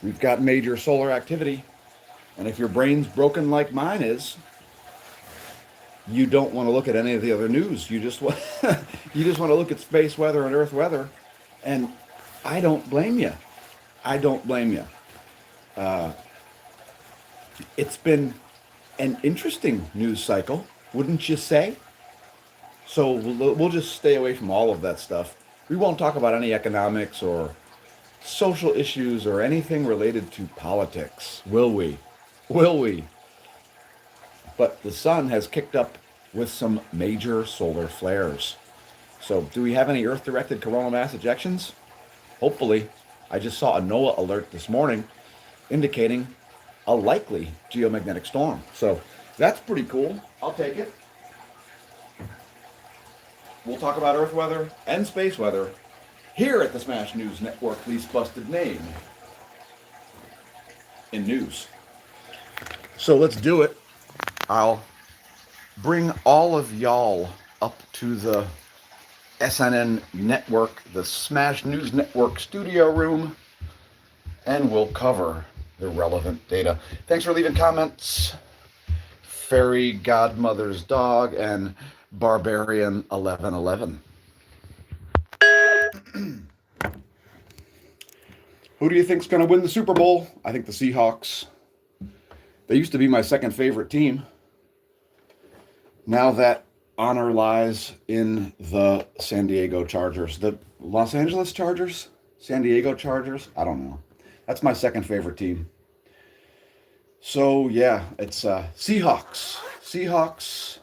We've got major solar activity. And if your brain's broken like mine is, you don't want to look at any of the other news. You just want you just want to look at space weather and Earth weather. And I don't blame you. I don't blame you. It's been an interesting news cycle, wouldn't you say? So we'll just stay away from all of that stuff. We won't talk about any economics or social issues or anything related to politics, will we? Will we? But the sun has kicked up with some major solar flares. So, do we have any Earth directed coronal mass ejections? Hopefully. I just saw a NOAA alert this morning indicating a likely geomagnetic storm. So, that's pretty cool. I'll take it. We'll talk about Earth weather and space weather here at the Smash News Network, least busted name in news. So let's do it. I'll bring all of y'all up to the SNN Network, the Smash News Network studio room, and we'll cover the relevant data. Thanks for leaving comments. Fairy Godmother's Dog and Barbarian 1111. Who do you think's going to win the Super Bowl? I think the Seahawks. They used to be my second favorite team. Now that honor lies in the San Diego Chargers. The Los Angeles Chargers? San Diego Chargers? I don't know. That's my second favorite team. So, yeah, it's Seahawks. Seahawks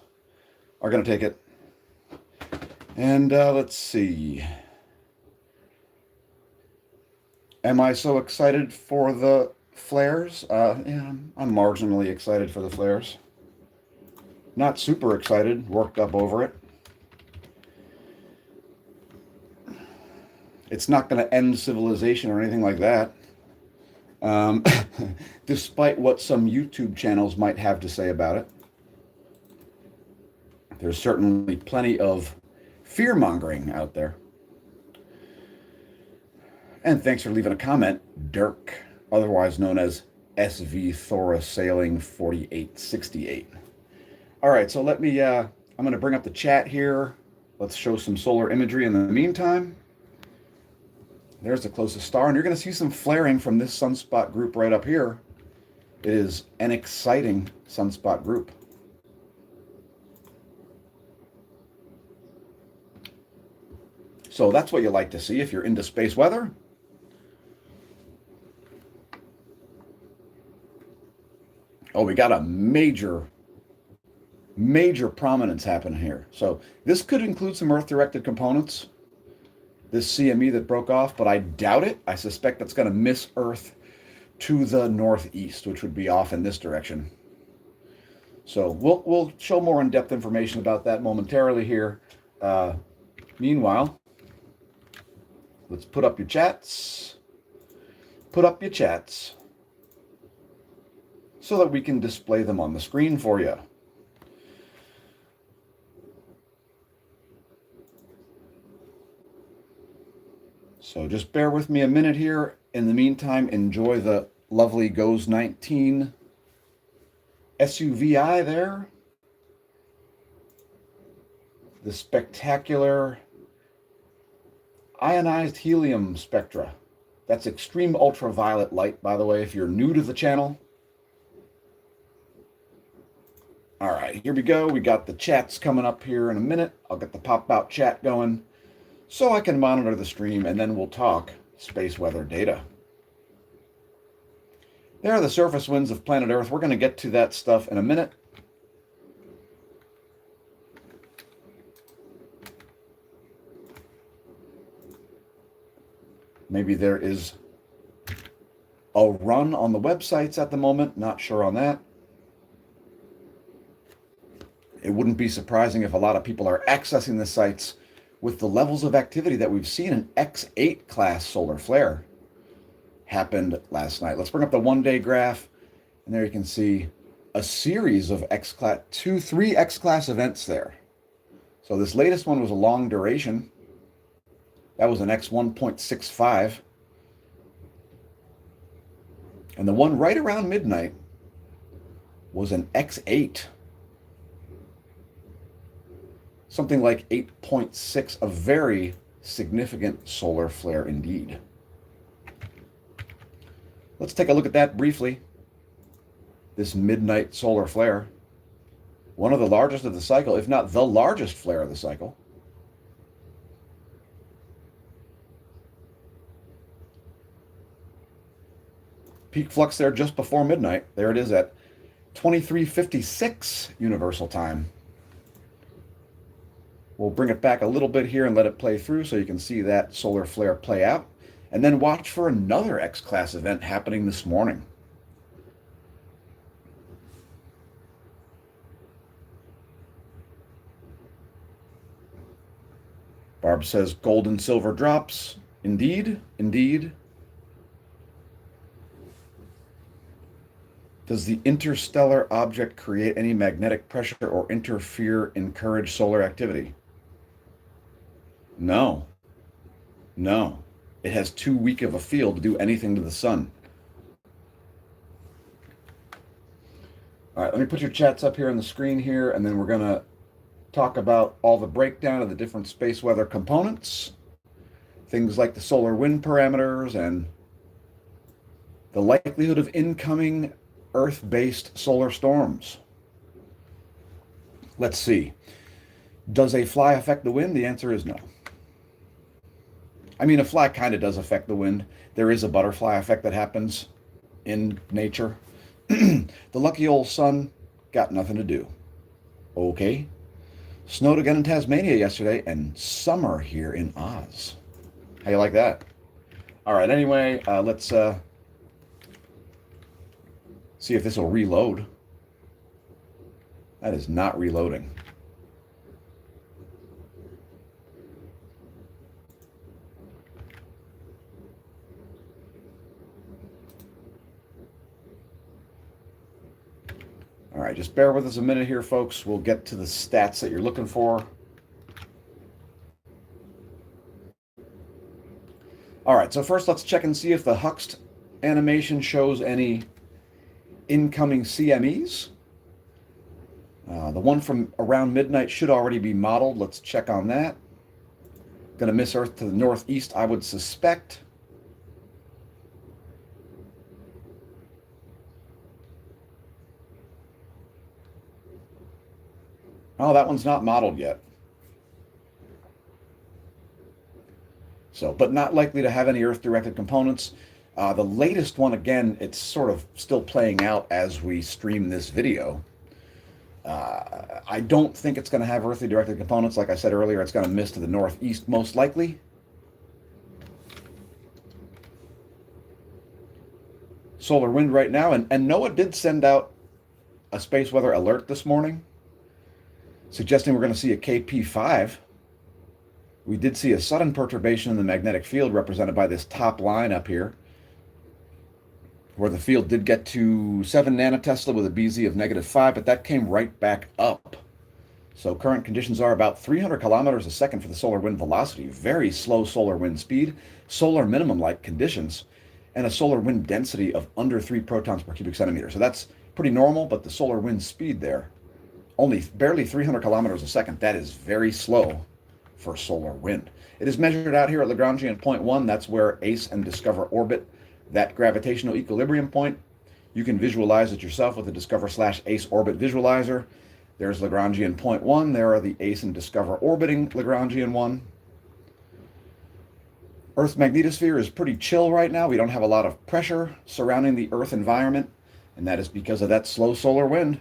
are going to take it. And let's see. Am I so excited for the flares? Yeah, I'm marginally excited for the flares. Not super excited, worked up over it. It's not going to end civilization or anything like that. Despite what some YouTube channels might have to say about it. There's certainly plenty of fear-mongering out there. And thanks for leaving a comment, Dirk, otherwise known as SV Thora Sailing 4868. All right, so let me, I'm going to bring up the chat here. Let's show some solar imagery in the meantime. There's the closest star, and you're going to see some flaring from this sunspot group right up here. It is an exciting sunspot group. So that's what you like to see if you're into space weather. Oh, we got a major prominence happening here. So this could include some Earth-directed components, this CME that broke off, but I doubt it. I suspect that's going to miss Earth to the northeast, which would be off in this direction. So we'll show more in-depth information about that momentarily here. Meanwhile, let's put up your chats. Put up your chats so that we can display them on the screen for you. So just bear with me a minute here. In the meantime, enjoy the lovely GOES 19 SUVI there. The spectacular ionized helium spectra. That's extreme ultraviolet light, by the way, if you're new to the channel. All right, here we go. We got the chats coming up here in a minute. I'll get the pop-out chat going so I can monitor the stream, and then we'll talk space weather data. There are the surface winds of planet Earth. We're going to get to that stuff in a minute. Maybe there is a run on the websites at the moment. Not sure on that. It wouldn't be surprising if a lot of people are accessing the sites with the levels of activity that we've seen. An X8 class solar flare happened last night. Let's bring up the one-day graph, and there you can see a series of three X-class events there. So this latest one was a long duration. That was an X1.65. And the one right around midnight was an X8. Something like 8.6, a very significant solar flare indeed. Let's take a look at that briefly. This midnight solar flare, one of the largest of the cycle, if not the largest flare of the cycle. Peak flux there just before midnight. There it is at 23:56 Universal Time. We'll bring it back a little bit here and let it play through so you can see that solar flare play out. And then watch for another X-class event happening this morning. Barb says gold and silver drops. Indeed, indeed. Does the interstellar object create any magnetic pressure or encourage solar activity? No. No. It has too weak of a field to do anything to the sun. All right, let me put your chats up here on the screen here, and then we're going to talk about all the breakdown of the different space weather components, things like the solar wind parameters and the likelihood of incoming Earth-based solar storms. Let's see. Does a fly affect the wind? The answer is no. I mean, a fly kind of does affect the wind. There is a butterfly effect that happens in nature. The lucky old sun got nothing to do. Okay. Snowed again in Tasmania yesterday, and summer here in Oz. How you like that? All right, anyway, let's see if this will reload. That is not reloading. All right, just bear with us a minute here, folks. We'll get to the stats that you're looking for. All right, so first let's check and see if the Huxt animation shows any incoming CMEs. The one from around midnight should already be modeled. Let's check on that. Going to miss Earth to the northeast, I would suspect. Oh, that one's not modeled yet. So, but not likely to have any Earth-directed components. The latest one, again, it's sort of still playing out as we stream this video. I don't think it's going to have earthly directed components. Like I said earlier, it's going to miss to the northeast most likely. Solar wind right now. And NOAA did send out a space weather alert this morning, suggesting we're going to see a KP5. We did see a sudden perturbation in the magnetic field represented by this top line up here, where the field did get to 7 nanotesla with a BZ of -5, but that came right back up. So current conditions are about 300 kilometers a second for the solar wind velocity, very slow solar wind speed, solar minimum-like conditions, and a solar wind density of under 3 protons per cubic centimeter. So that's pretty normal, but the solar wind speed there, only barely 300 kilometers a second. That is very slow for solar wind. It is measured out here at Lagrangian point 1. That's where ACE and Discover orbit that gravitational equilibrium point. You can visualize it yourself with the Discover/ACE orbit visualizer. There's Lagrangian point 1. There are the ACE and Discover orbiting Lagrangian 1. Earth's magnetosphere is pretty chill right now. We don't have a lot of pressure surrounding the Earth environment, and that is because of that slow solar wind.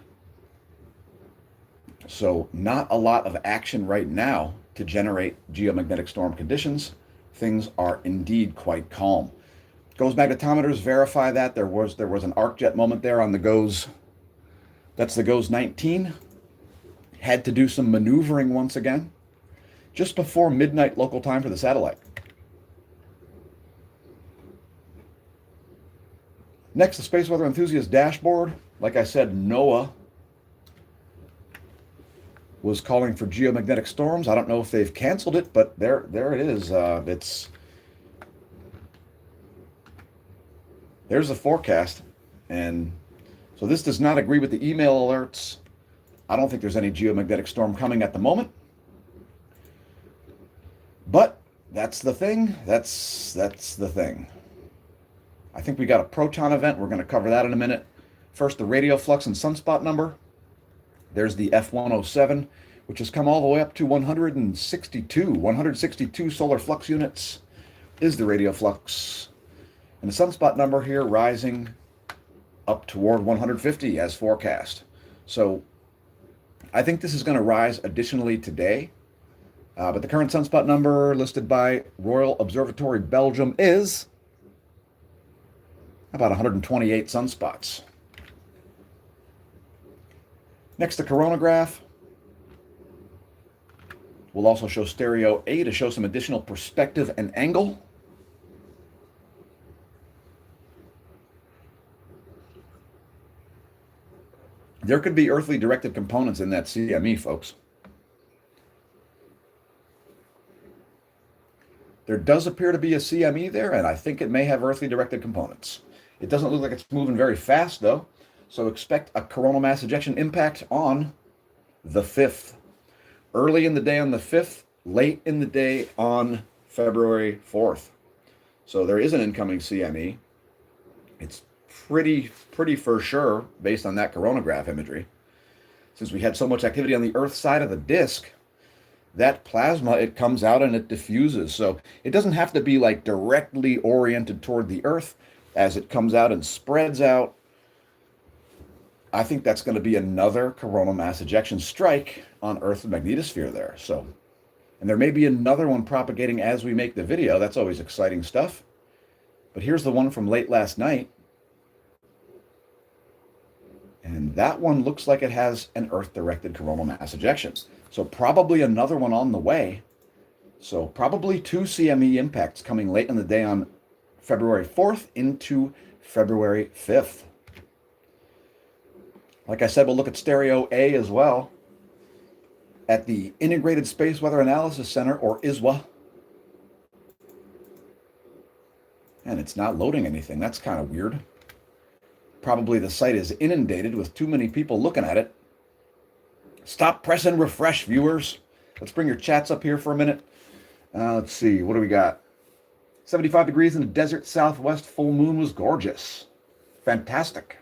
So not a lot of action right now to generate geomagnetic storm conditions. Things are indeed quite calm. GOES magnetometers verify that. There was an arc jet moment there on the GOES. That's the GOES 19. Had to do some maneuvering once again, just before midnight local time for the satellite. Next, the Space Weather Enthusiast dashboard. Like I said, NOAA was calling for geomagnetic storms. I don't know if they've canceled it, but there it is. It's there's the forecast. And so this does not agree with the email alerts. I don't think there's any geomagnetic storm coming at the moment. But that's the thing. That's the thing. I think we got a proton event. We're going to cover that in a minute. First, the radial flux and sunspot number. There's the F107, which has come all the way up to 162. 162 solar flux units is the radial flux. And the sunspot number here rising up toward 150 as forecast. So I think this is going to rise additionally today. But the current sunspot number listed by Royal Observatory Belgium is about 128 sunspots. Next, the coronagraph. We'll also show stereo A to show some additional perspective and angle. There could be earthly directed components in that CME, folks. There does appear to be a CME there, and I think it may have earthly directed components. It doesn't look like it's moving very fast, though, so expect a coronal mass ejection impact on the 5th. Early in the day on the 5th, late in the day on February 4th. So there is an incoming CME. It's pretty for sure based on that coronagraph imagery. Since we had so much activity on the Earth side of the disk, that plasma, it comes out and it diffuses. So it doesn't have to be like directly oriented toward the Earth. As it comes out and spreads out, I think that's going to be another coronal mass ejection strike on Earth's magnetosphere there. So, and there may be another one propagating as we make the video. That's always exciting stuff. But here's the one from late last night. And that one looks like it has an Earth-directed coronal mass ejection. So probably another one on the way. So probably 2 CME impacts coming late in the day on February 4th into February 5th. Like I said, we'll look at stereo A as well at the Integrated Space Weather Analysis Center, or ISWA. And it's not loading anything. That's kind of weird. Probably the site is inundated with too many people looking at it. Stop pressing refresh, viewers. Let's bring your chats up here for a minute. Let's see, what do we got? 75 degrees in the desert southwest, full moon was gorgeous. Fantastic.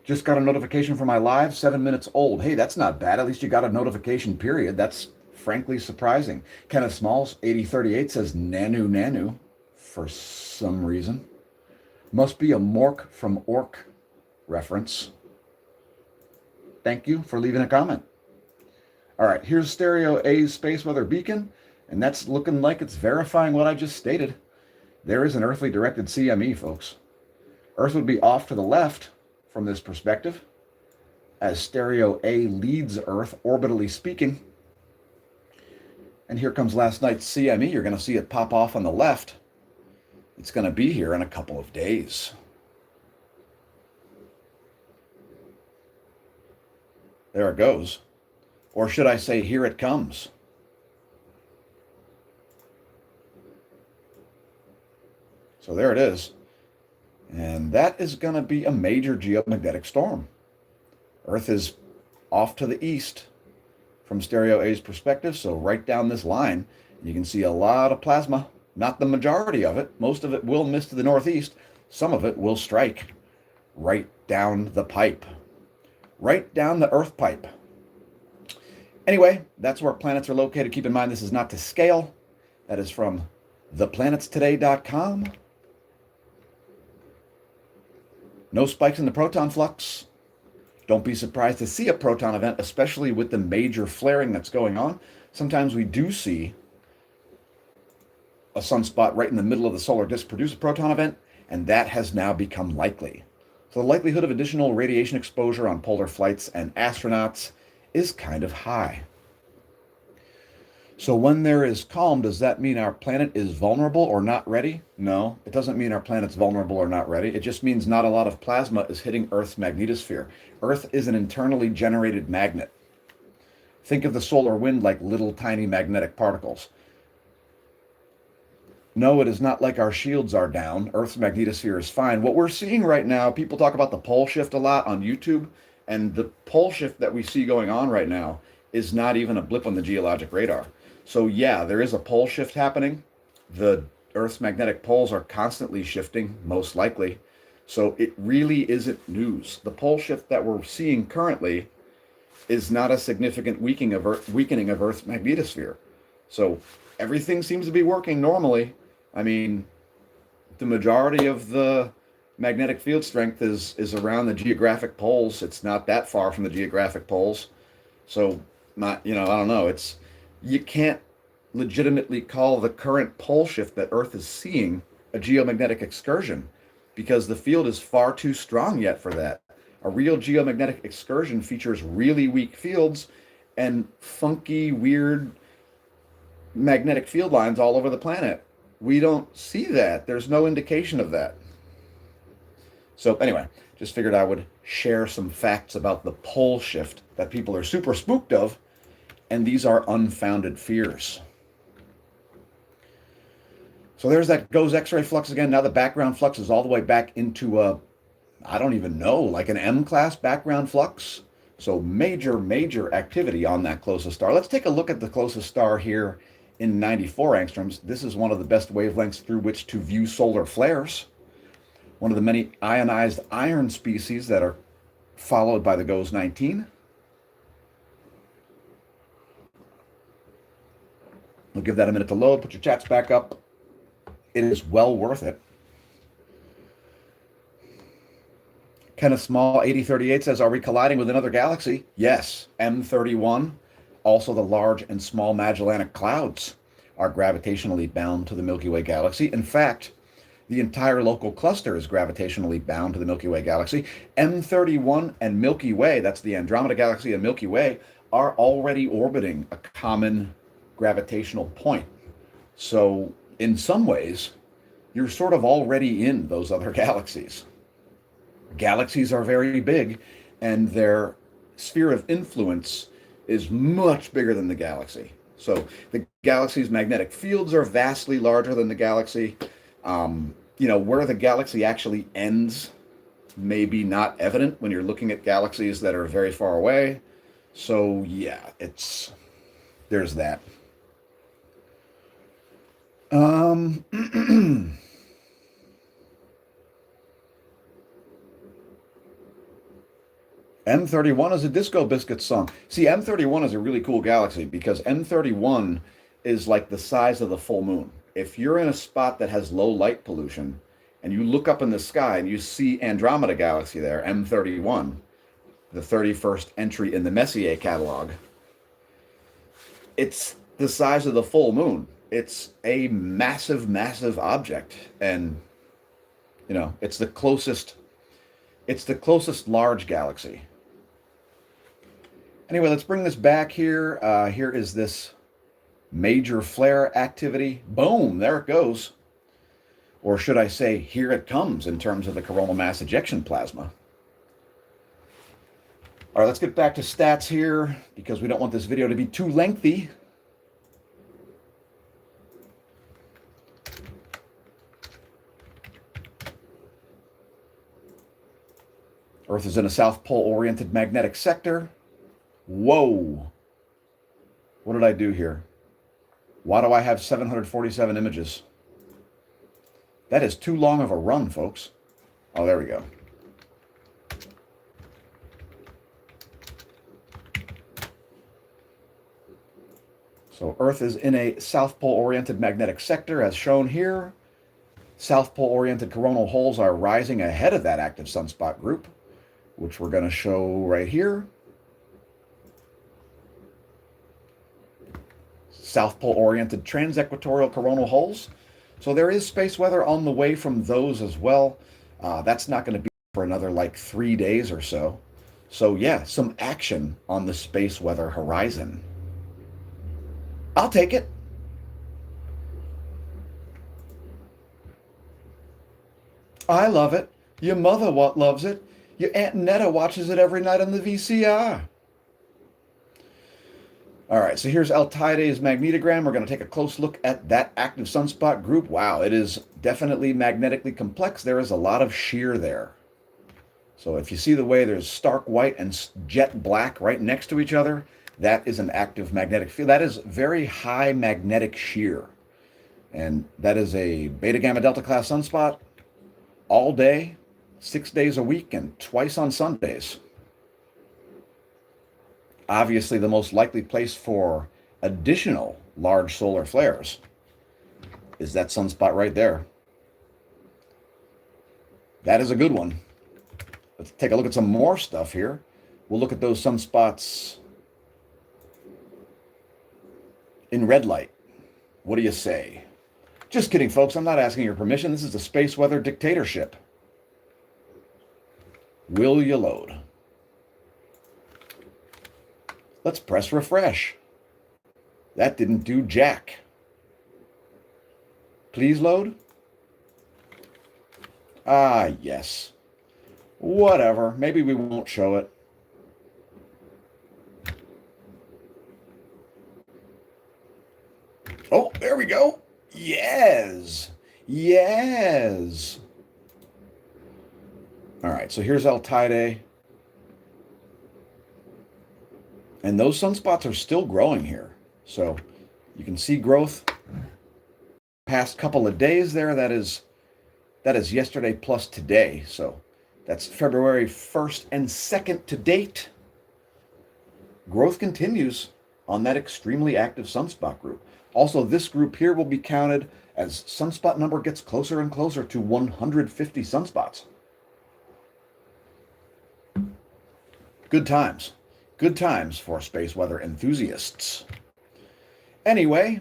Just got a notification for my live, 7 minutes old. Hey, that's not bad. At least you got a notification period. That's frankly surprising. Kenneth Smalls, 8038, says Nanu Nanu for some reason. Must be a Mork from Orc reference. Thank you for leaving a comment. All right, here's stereo A's space weather beacon, and that's looking like it's verifying what I just stated. There is an earthly directed CME, folks. Earth would be off to the left from this perspective, as stereo A leads Earth, orbitally speaking. And here comes last night's CME. You're going to see it pop off on the left. It's going to be here in a couple of days. There it goes. Or should I say, here it comes. So there it is. And that is going to be a major geomagnetic storm. Earth is off to the east from stereo A's perspective, so right down this line, you can see a lot of plasma. Not the majority of it. Most of it will miss to the northeast. Some of it will strike right down the pipe. Right down the Earth pipe. Anyway, that's where planets are located. Keep in mind, this is not to scale. That is from theplanetstoday.com. No spikes in the proton flux. Don't be surprised to see a proton event, especially with the major flaring that's going on. Sometimes we do see a sunspot right in the middle of the solar disk produce a proton event, and that has now become likely. So the likelihood of additional radiation exposure on polar flights and astronauts is kind of high. So when there is calm, does that mean our planet is vulnerable or not ready? No, it doesn't mean our planet's vulnerable or not ready. It just means not a lot of plasma is hitting Earth's magnetosphere. Earth is an internally generated magnet. Think of the solar wind like little tiny magnetic particles. No, it is not like our shields are down. Earth's magnetosphere is fine. What we're seeing right now, people talk about the pole shift a lot on YouTube, and the pole shift that we see going on right now is not even a blip on the geologic radar. So, yeah, there is a pole shift happening. The Earth's magnetic poles are constantly shifting, most likely. So, it really isn't news. The pole shift that we're seeing currently is not a significant weakening of Earth's magnetosphere. So, everything seems to be working normally. I mean, the majority of the magnetic field strength is around the geographic poles. It's not that far from the geographic poles. So, not, I don't know. You can't legitimately call the current pole shift that Earth is seeing a geomagnetic excursion because the field is far too strong yet for that. A real geomagnetic excursion features really weak fields and funky, weird magnetic field lines all over the planet. We don't see that. There's no indication of that. So anyway, just figured I would share some facts about the pole shift that people are super spooked of, and these are unfounded fears. So there's that goes X-ray flux again. Now the background flux is all the way back into I don't even know, like an M-class background flux. So major, major activity on that closest star. Let's take a look at the closest star here in 94 angstroms. This is one of the best wavelengths through which to view solar flares. One of the many ionized iron species that are followed by the GOES 19. We'll give that a minute to load. Put your chats back up. It is well worth it. Kenneth Small, 8038 says, are we colliding with another galaxy? Yes, M31. Also, the Large and Small Magellanic Clouds are gravitationally bound to the Milky Way galaxy. In fact, the entire local cluster is gravitationally bound to the Milky Way galaxy. M31 and Milky Way, that's the Andromeda Galaxy and Milky Way, are already orbiting a common gravitational point. So, in some ways, you're sort of already in those other galaxies. Galaxies are very big, and their sphere of influence is much bigger than the galaxy. So the galaxy's magnetic fields are vastly larger than the galaxy. Where the galaxy actually ends may be not evident when you're looking at galaxies that are very far away. So yeah, there's that. M31 is a Disco Biscuits song. See, M31 is a really cool galaxy because M31 is like the size of the full moon. If you're in a spot that has low light pollution and you look up in the sky and you see Andromeda Galaxy there, M31, the 31st entry in the Messier catalog, it's the size of the full moon. It's a massive, massive object. And, it's the closest large galaxy. Anyway, let's bring this back here. Here is this major flare activity. Boom, there it goes. Or should I say, here it comes in terms of the coronal mass ejection plasma. All right, let's get back to stats here because we don't want this video to be too lengthy. Earth is in a South Pole-oriented magnetic sector. Whoa. What did I do here? Why do I have 747 images? That is too long of a run, folks. Oh, there we go. So Earth is in a South Pole-oriented magnetic sector, as shown here. South Pole-oriented coronal holes are rising ahead of that active sunspot group, which we're going to show right here. South Pole-oriented transequatorial coronal holes. So there is space weather on the way from those as well. That's not going to be for another like 3 days or so. So yeah, some action on the space weather horizon. I'll take it. I love it. Your mother loves it. Your Aunt Netta watches it every night on the VCR. All right, so here's Altaide's magnetogram. We're going to take a close look at that active sunspot group. Wow, it is definitely magnetically complex. There is a lot of shear there. So if you see the way there's stark white and jet black right next to each other, that is an active magnetic field. That is very high magnetic shear. And that is a beta gamma delta class sunspot all day, 6 days a week, and twice on Sundays. Obviously, the most likely place for additional large solar flares is that sunspot right there. That is a good one. Let's take a look at some more stuff here. We'll look at those sunspots in red light. What do you say? Just kidding, folks. I'm not asking your permission. This is a space weather dictatorship. Will you load? Let's press refresh. That didn't do jack. Please load. Ah, yes. Whatever. Maybe we won't show it. Oh, there we go. Yes. Yes. All right, so here's Altaide. And those sunspots are still growing here. So you can see growth past couple of days there. That is yesterday plus today. So that's February 1st and 2nd to date. Growth continues on that extremely active sunspot group. Also, this group here will be counted as sunspot number gets closer and closer to 150 sunspots. Good times. Good times for space weather enthusiasts. Anyway,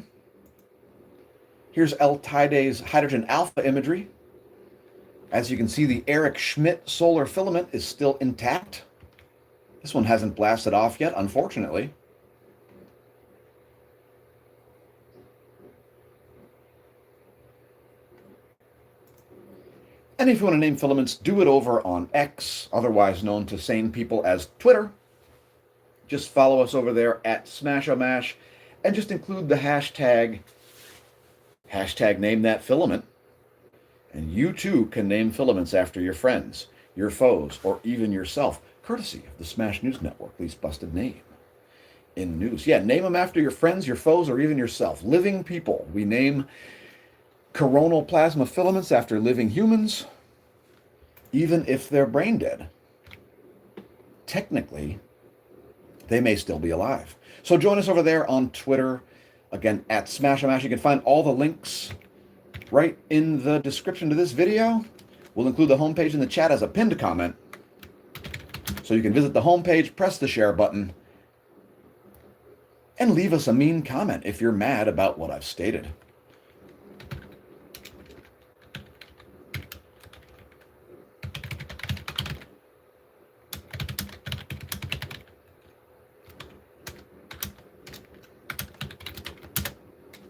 here's Altaide's hydrogen alpha imagery. As you can see, the Eric Schmidt solar filament is still intact. This one hasn't blasted off yet, unfortunately. And if you want to name filaments, do it over on X, otherwise known to sane people as Twitter. Just follow us over there at Smash-O-Mash and just include the hashtag name that filament. And you too can name filaments after your friends, your foes, or even yourself, courtesy of the Smash News Network, least busted name in news. Yeah, name them after your friends, your foes, or even yourself. Living people. We name coronal plasma filaments after living humans, even if they're brain dead. Technically, they may still be alive. So join us over there on Twitter, again, at Smash-O-Mash. You can find all the links right in the description to this video. We'll include the homepage in the chat as a pinned comment. So you can visit the homepage, press the share button, and leave us a mean comment if you're mad about what I've stated.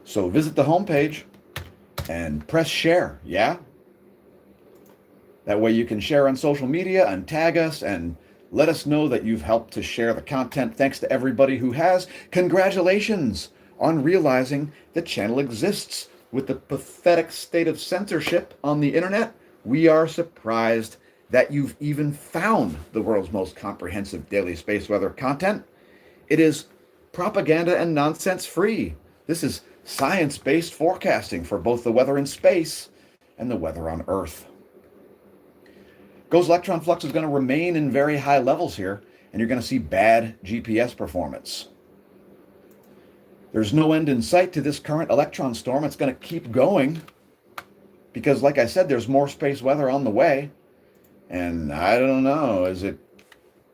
So visit the homepage and press share, yeah? That way you can share on social media and tag us and let us know that you've helped to share the content. Thanks to everybody who has. Congratulations on realizing the channel exists. With the pathetic state of censorship on the internet, we are surprised that you've even found the world's most comprehensive daily space weather content. It is propaganda and nonsense free. This is science-based forecasting for both the weather in space and the weather on Earth. GOES electron flux is going to remain in very high levels here, and you're going to see bad GPS performance. There's no end in sight to this current electron storm. It's going to keep going because, like I said, there's more space weather on the way. And I don't know, is it?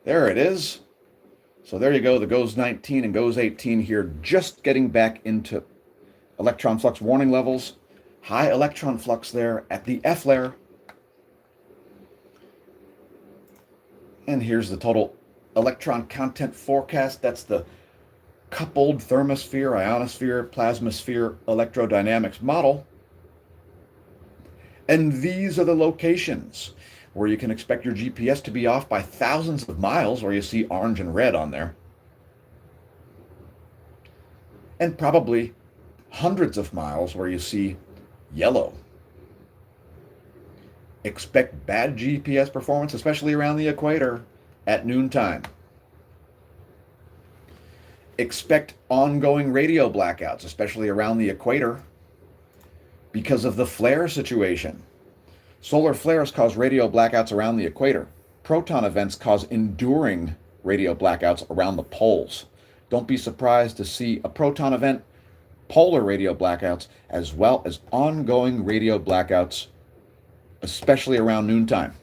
There it is. So there you go, the GOES 19 and GOES 18 here, just getting back into electron flux warning levels. High electron flux there at the F layer. And here's the total electron content forecast. That's the coupled thermosphere, ionosphere, plasmasphere electrodynamics model. And these are the locations where you can expect your GPS to be off by thousands of miles, where you see orange and red on there. and probably hundreds of miles where you see yellow. Expect bad GPS performance, especially around the equator at noontime. Expect ongoing radio blackouts, especially around the equator, because of the flare situation. Solar flares cause radio blackouts around the equator. Proton events cause enduring radio blackouts around the poles. Don't be surprised to see a proton event, polar radio blackouts, as well as ongoing radio blackouts, especially around noontime.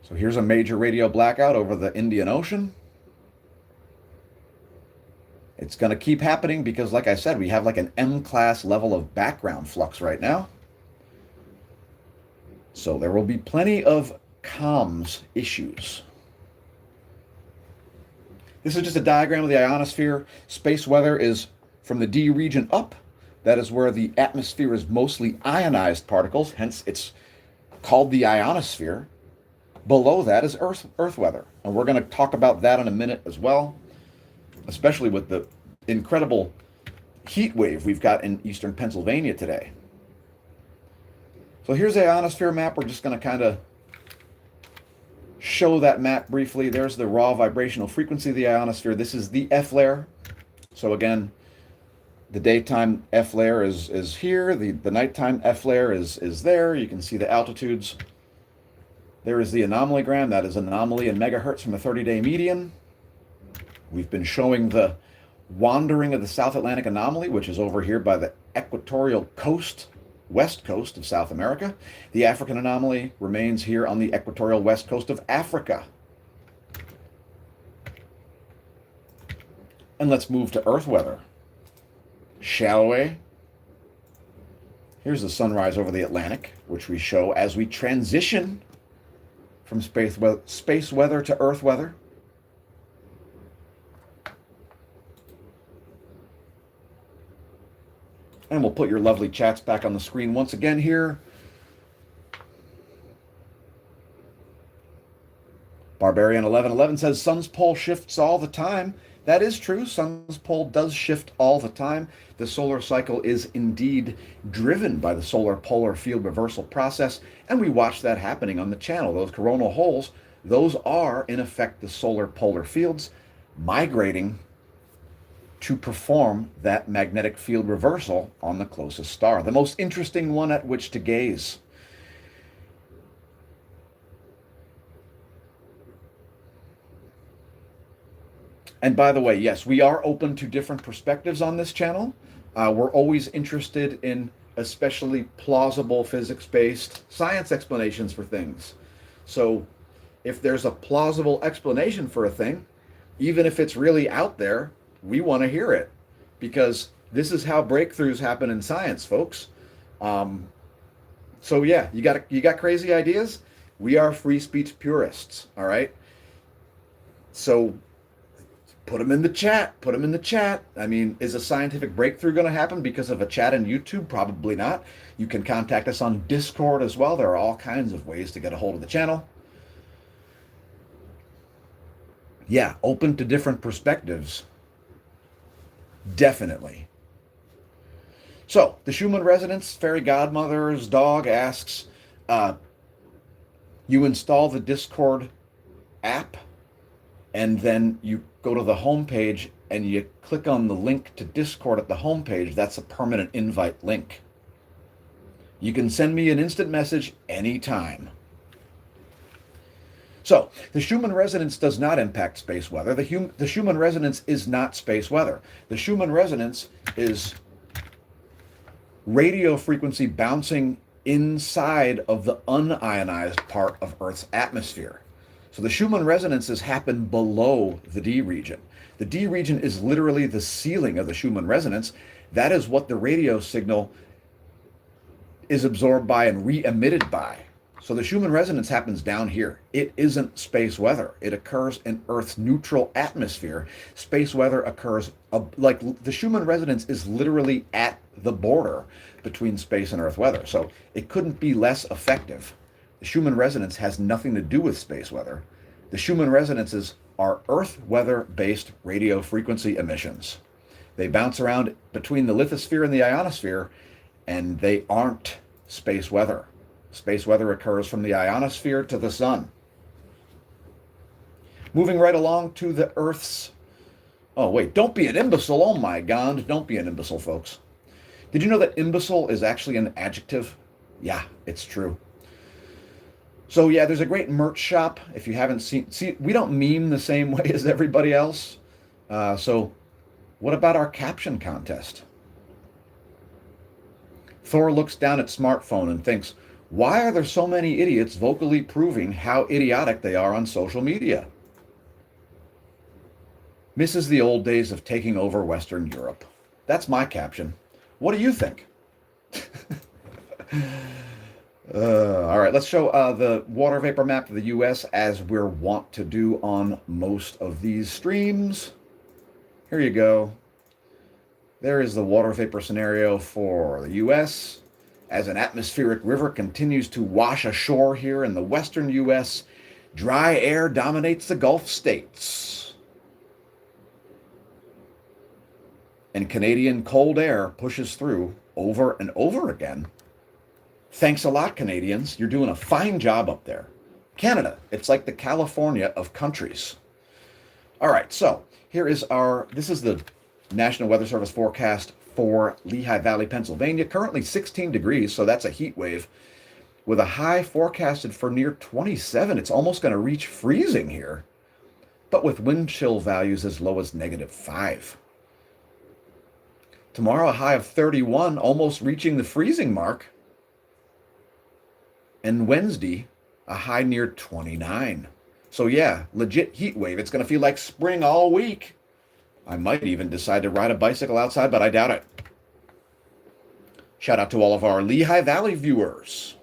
So here's a major radio blackout over the Indian Ocean. It's going to keep happening because, like I said, we have like an M-class level of background flux right now. So there will be plenty of comms issues. This is just a diagram of the ionosphere. Space weather is from the D region up. That is where the atmosphere is mostly ionized particles, hence it's called the ionosphere. Below that is Earth weather. And we're going to talk about that in a minute as well, especially with the incredible heat wave we've got in eastern Pennsylvania today. So here's the ionosphere map. We're just going to kind of show that map briefly. There's the raw vibrational frequency of the ionosphere. This is the F layer. So again, the daytime F layer is here. The nighttime F layer is there. You can see the altitudes. There is the anomalogram. That is anomaly in megahertz from a 30-day median. We've been showing the wandering of the South Atlantic anomaly, which is over here by the equatorial coast, west coast of South America. The African anomaly remains here on the equatorial west coast of Africa. And let's move to Earth weather, shall we? Here's the sunrise over the Atlantic, which we show as we transition from space weather to Earth weather. And we'll put your lovely chats back on the screen once again here. Barbarian 1111 says sun's pole shifts all the time. That is true. Sun's pole does shift all the time. The solar cycle is indeed driven by the solar polar field reversal process, and we watch that happening on the channel. Those coronal holes, those are in effect the solar polar fields migrating to perform that magnetic field reversal on the closest star, the most interesting one at which to gaze. And by the way, yes, we are open to different perspectives on this channel. We're always interested in especially plausible physics-based science explanations for things. So if there's a plausible explanation for a thing, even if it's really out there, we want to hear it, because this is how breakthroughs happen in science, folks. So yeah, you got crazy ideas? We are free speech purists, all right? So put them in the chat. Put them in the chat. I mean, is a scientific breakthrough going to happen because of a chat in YouTube? Probably not. You can contact us on Discord as well. There are all kinds of ways to get a hold of the channel. Yeah, open to different perspectives. Definitely. So, the Schumann resonance, fairy godmother's dog asks, you install the Discord app, and then you go to the home page and you click on the link to Discord at the home page. That's a permanent invite link. You can send me an instant message anytime. So, the Schumann resonance does not impact space weather. The Schumann resonance is not space weather. The Schumann resonance is radio frequency bouncing inside of the unionized part of Earth's atmosphere. So the Schumann resonances happen below the D region. The D region is literally the ceiling of the Schumann resonance. That is what the radio signal is absorbed by and re-emitted by. So the Schumann resonance happens down here. It isn't space weather. It occurs in Earth's neutral atmosphere. Space weather occurs, like the Schumann resonance is literally at the border between space and Earth weather. So it couldn't be less effective. The Schumann resonance has nothing to do with space weather. The Schumann resonances are Earth weather-based radio frequency emissions. They bounce around between the lithosphere and the ionosphere, and they aren't space weather. Space weather occurs from the ionosphere to the sun. Moving right along to the Earth's... Oh, wait, don't be an imbecile. Oh, my God. Don't be an imbecile, folks. Did you know that imbecile is actually an adjective? Yeah, it's true. So, yeah, there's a great merch shop. If you haven't seen... See, we don't meme the same way as everybody else. So, what about our caption contest? Thor looks down at smartphone and thinks, why are there so many idiots vocally proving how idiotic they are on social media? Misses the old days of taking over Western Europe. That's my caption. What do you think? All right, let's show the water vapor map of the U.S. as we're wont to do on most of these streams. Here you go. There is the water vapor scenario for the U.S. As an atmospheric river continues to wash ashore here in the western U.S., dry air dominates the Gulf states. And Canadian cold air pushes through over and over again. Thanks a lot, Canadians. You're doing a fine job up there. Canada, it's like the California of countries. All right, so here is this is the National Weather Service forecast for Lehigh Valley, Pennsylvania. Currently 16 degrees, so that's a heat wave, with a high forecasted for near 27. It's almost going to reach freezing here, but with wind chill values as low as -5. Tomorrow, a high of 31, almost reaching the freezing mark. And Wednesday, a high near 29. So yeah, legit heat wave. It's going to feel like spring all week. I might even decide to ride a bicycle outside, but I doubt it. Shout out to all of our Lehigh Valley viewers.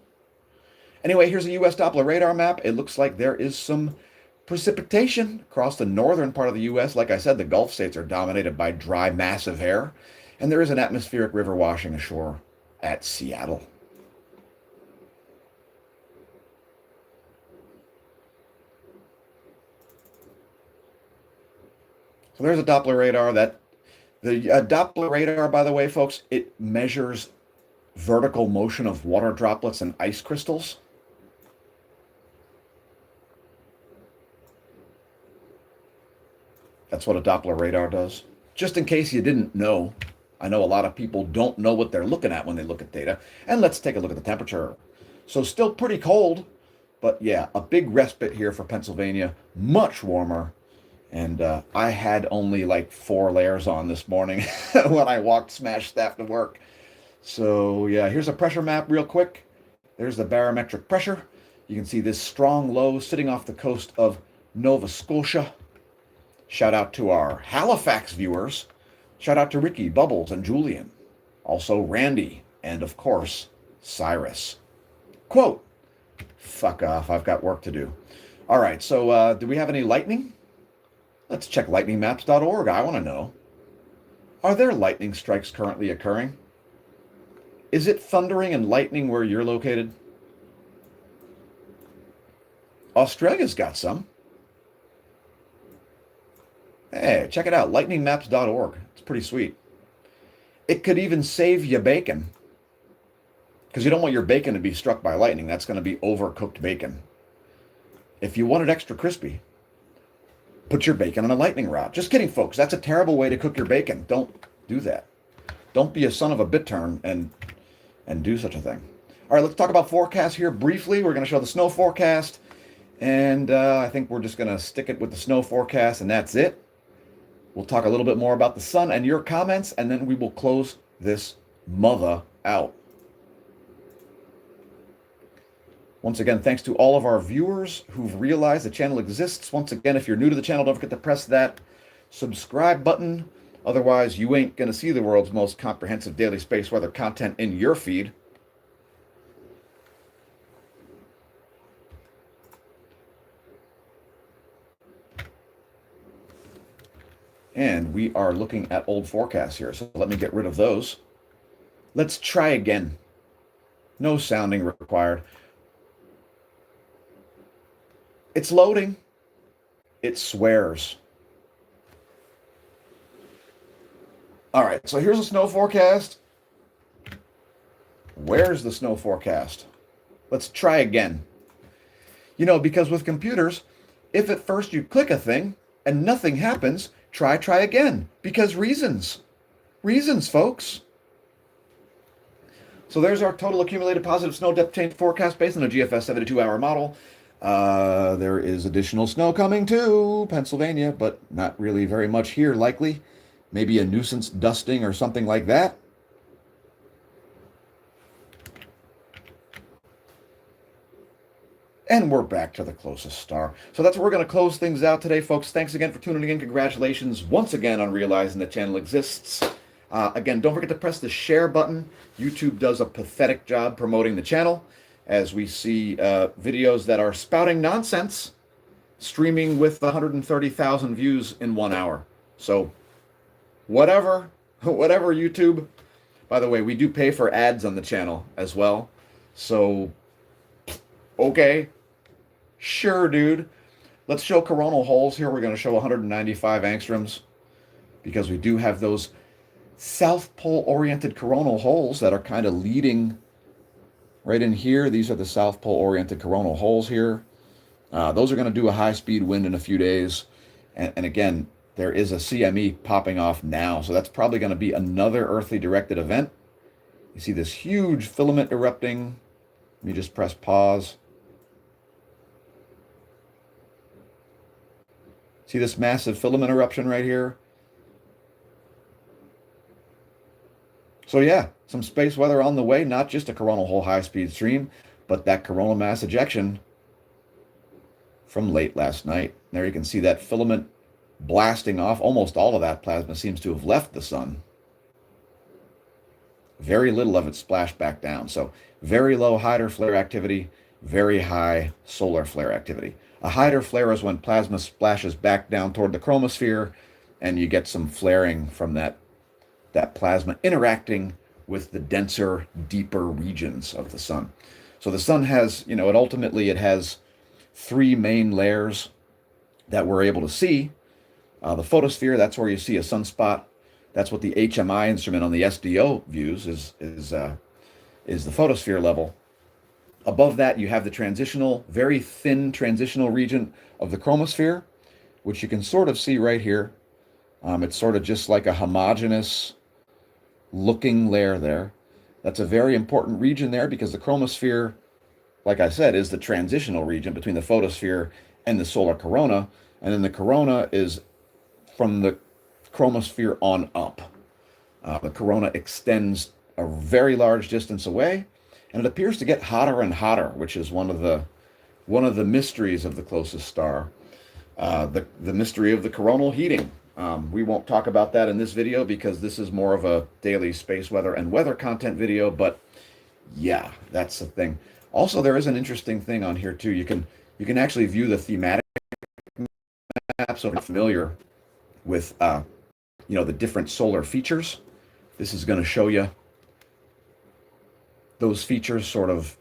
Anyway, here's a U.S. Doppler radar map. It looks like there is some precipitation across the northern part of the U.S. Like I said, the Gulf states are dominated by dry, massive air, and there is an atmospheric river washing ashore at Seattle. So there's a Doppler radar. The Doppler radar, by the way, folks, it measures vertical motion of water droplets and ice crystals. That's what a Doppler radar does. Just in case you didn't know, I know a lot of people don't know what they're looking at when they look at data. And let's take a look at the temperature. So still pretty cold, but yeah, a big respite here for Pennsylvania. Much warmer. And I had only like 4 layers on this morning when I walked smash staff to work. So yeah, here's a pressure map real quick. There's the barometric pressure. You can see this strong low sitting off the coast of Nova Scotia. Shout out to our Halifax viewers. Shout out to Ricky, Bubbles, and Julian. Also Randy, and of course, Cyrus. Quote, fuck off, I've got work to do. All right, so do we have any lightning? Let's check lightningmaps.org. I want to know. Are there lightning strikes currently occurring? Is it thundering and lightning where you're located? Australia's got some. Hey, check it out, lightningmaps.org. It's pretty sweet. It could even save you bacon, because you don't want your bacon to be struck by lightning. That's going to be overcooked bacon. If you want it extra crispy, put your bacon on a lightning rod. Just kidding, folks. That's a terrible way to cook your bacon. Don't do that. Don't be a son of a bittern and do such a thing. All right, let's talk about forecasts here briefly. We're going to show the snow forecast, and I think we're just going to stick it with the snow forecast, and that's it. We'll talk a little bit more about the sun and your comments, and then we will close this mother out. Once again, thanks to all of our viewers who've realized the channel exists. Once again, if you're new to the channel, don't forget to press that subscribe button. Otherwise, you ain't going to see the world's most comprehensive daily space weather content in your feed. And we are looking at old forecasts here, so let me get rid of those. Let's try again. No sounding required. It's loading. It swears. All right, so here's a snow forecast. Where's the snow forecast? Let's try again. You know, because with computers, if at first you click a thing and nothing happens, try again. Because reasons. Reasons, folks. So there's our total accumulated positive snow depth change forecast based on a GFS 72-hour model. There is additional snow coming to Pennsylvania, but not really very much here, likely. Maybe a nuisance dusting or something like that. And we're back to the closest star. So that's where we're going to close things out today, folks. Thanks again for tuning in. Congratulations once again on realizing the channel exists. Again, don't forget to press the share button. YouTube does a pathetic job promoting the channel as we see videos that are spouting nonsense streaming with 130,000 views in 1 hour. So whatever YouTube. By the way, we do pay for ads on the channel as well. So, okay. Sure, dude. Let's show coronal holes here. We're going to show 195 angstroms because we do have those South Pole oriented coronal holes that are kind of leading right in here. These are the South Pole oriented coronal holes here. Those are going to do a high speed wind in a few days. And again, there is a CME popping off now. So that's probably going to be another earthly directed event. You see this huge filament erupting. Let me just press pause. See this massive filament eruption right here? So yeah, some space weather on the way, not just a coronal hole high-speed stream, but that coronal mass ejection from late last night. There you can see that filament blasting off. Almost all of that plasma seems to have left the sun. Very little of it splashed back down. So very low Hyder flare activity, very high solar flare activity. A Hyder flare is when plasma splashes back down toward the chromosphere and you get some flaring from that plasma interacting with the denser, deeper regions of the sun. So the sun has, it ultimately has three main layers that we're able to see. The photosphere, that's where you see a sunspot. That's what the HMI instrument on the SDO views is the photosphere level. Above that, you have the transitional, very thin transitional region of the chromosphere, which you can sort of see right here. It's sort of just like a homogeneous looking layer there. That's a very important region there because the chromosphere, like I said, is the transitional region between the photosphere and the solar corona. And then the corona is from the chromosphere on up. The corona extends a very large distance away, and it appears to get hotter and hotter, which is one of the mysteries of the closest star. The mystery of the coronal heating. We won't talk about that in this video because this is more of a daily space weather and weather content video, but yeah, that's the thing. Also, there is an interesting thing on here too. You can actually view the thematic map, so if you're familiar with the different solar features. This is going to show you those features sort of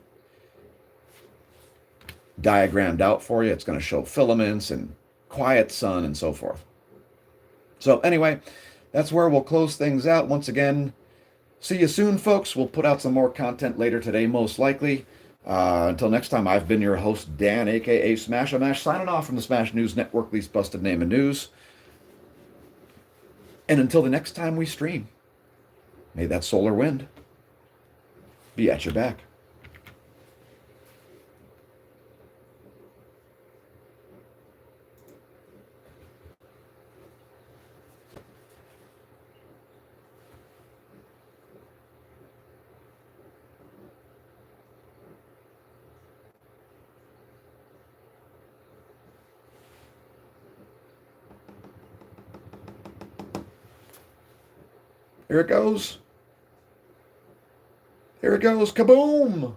diagrammed out for you. It's going to show filaments and quiet sun and so forth. So anyway, that's where we'll close things out. Once again, see you soon, folks. We'll put out some more content later today, most likely. Until next time, I've been your host, Dan, a.k.a. Smash-a-Mash, signing off from the Smash News Network, least busted name in news. And until the next time we stream, may that solar wind be at your back. Here it goes. Here it goes. Kaboom!